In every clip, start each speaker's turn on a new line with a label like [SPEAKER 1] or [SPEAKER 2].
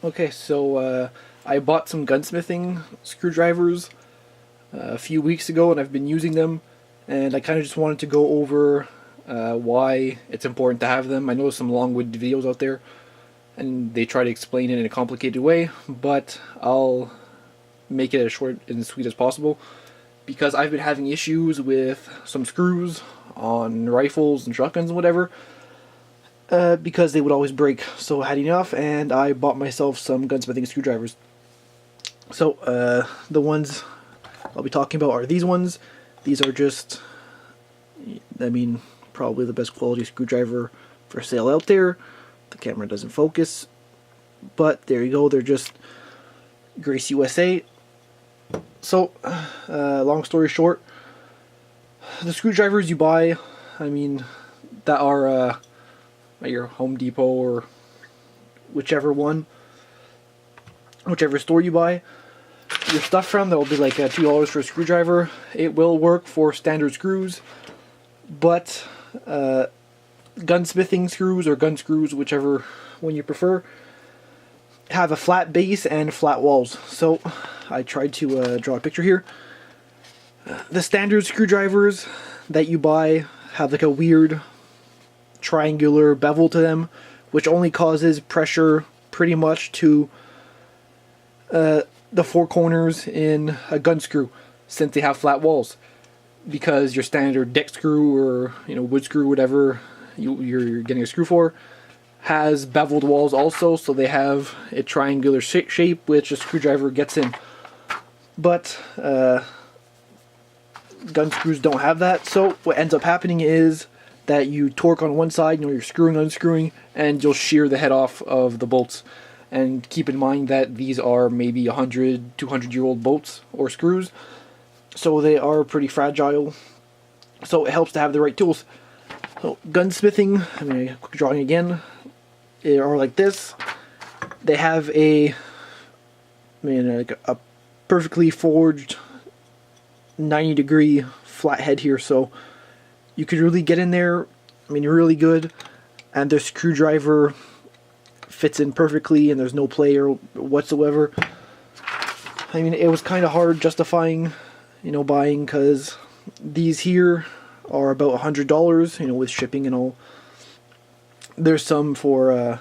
[SPEAKER 1] Okay, so I bought some gunsmithing screwdrivers a few weeks ago, and I've been using them. And I kind of just wanted to go over why it's important to have them. I know there's some long-winded videos out there, and they try to explain it in a complicated way, but I'll make it as short and sweet as possible because I've been having issues with some screws on rifles and shotguns and whatever. Because they would always break, so I had enough, and I bought myself some gunsmithing screwdrivers. So, the ones I'll be talking about are these ones. These are just, probably the best quality screwdriver for sale out there. The camera doesn't focus, but there you go, they're just Grace USA. So, long story short, the screwdrivers you buy, that are, at your Home Depot or whichever store you buy your stuff from, that will be like $2 for a screwdriver. It will work for standard screws, but gunsmithing screws or gun screws, whichever one you prefer, have a flat base and flat walls. So I tried to draw a picture here. The standard screwdrivers that you buy have like a weird triangular bevel to them, which only causes pressure pretty much to the four corners in a gun screw, since they have flat walls. Because your standard deck screw or wood screw, whatever you're getting a screw for, has beveled walls also, so they have a triangular shape which a screwdriver gets in. But gun screws don't have that, so what ends up happening is that you torque on one side, you're screwing, unscrewing, and you'll shear the head off of the bolts. And keep in mind that these are maybe 100, 200-year-old bolts or screws, so they are pretty fragile. So it helps to have the right tools. So gunsmithing, quick drawing again, they are like this. They have a perfectly forged 90-degree flat head here, so you could really get in there, really good, and their screwdriver fits in perfectly, and there's no play or whatsoever. It was kind of hard justifying, buying, because these here are about $100, with shipping and all. There's some for,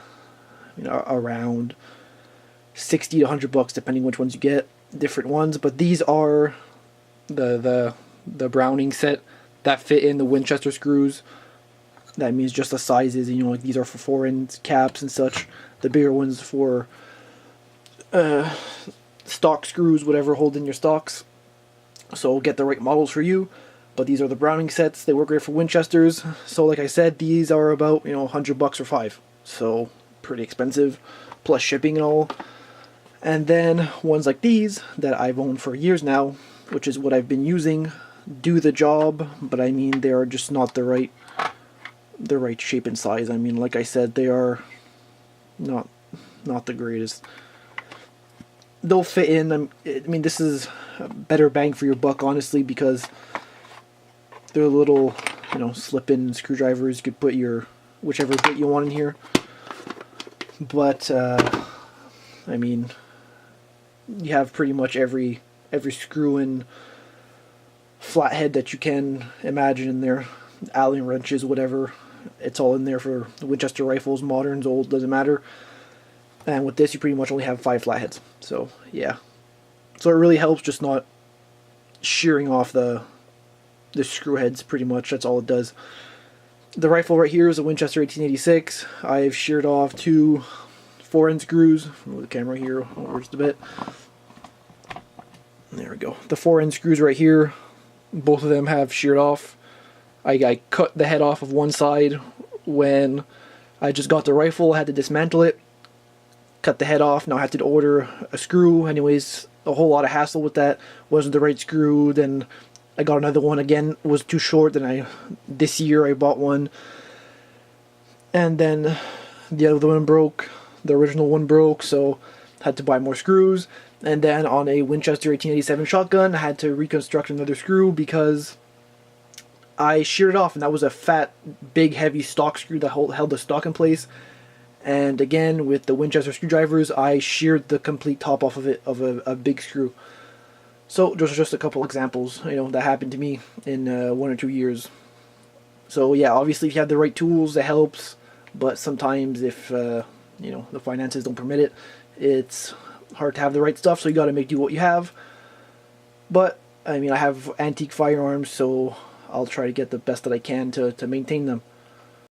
[SPEAKER 1] around 60 to 100 bucks, depending which ones you get, different ones, but these are the Browning set that fit in the Winchester screws. That means just the sizes, like these are for 4-inch caps and such. The bigger ones for stock screws, whatever, hold in your stocks. So get the right models for you. But these are the Browning sets. They work great for Winchesters. So like I said, these are about 100 bucks or 5. So pretty expensive, plus shipping and all. And then ones like these that I've owned for years now, which is what I've been using, do the job, but they are just not the right shape and size. Like I said, they are not the greatest. They'll fit in. This is a better bang for your buck, honestly, because they're little, slip-in screwdrivers. You could put your whichever bit you want in here. But you have pretty much every screw in flathead that you can imagine in there. Allen wrenches, whatever. It's all in there for Winchester rifles, moderns, old, doesn't matter. And with this, you pretty much only have 5 flatheads. So, yeah. So it really helps just not shearing off the screw heads, pretty much. That's all it does. The rifle right here is a Winchester 1886. I've sheared off 2 4-inch screws. Move the camera here over just a bit. There we go. The 4-inch screws right here, both of them have sheared off. I cut the head off of one side when I just got the rifle. I had to dismantle it, cut the head off. Now I had to order a screw. Anyways, a whole lot of hassle with that. Wasn't the right screw. Then I got another one again. It was too short. Then this year I bought one. And then the other one broke. The original one broke, so had to buy more screws. And then on a Winchester 1887 shotgun, I had to reconstruct another screw because I sheared it off, and that was a fat, big, heavy stock screw that held the stock in place. And again, with the Winchester screwdrivers, I sheared the complete top off of it, of a big screw. So just a couple examples, that happened to me in 1 or 2 years. So yeah, obviously if you have the right tools, it helps. But sometimes if the finances don't permit it, it's hard to have the right stuff. So you got to make do what you have. But I mean, I have antique firearms, so I'll try to get the best that I can to maintain them.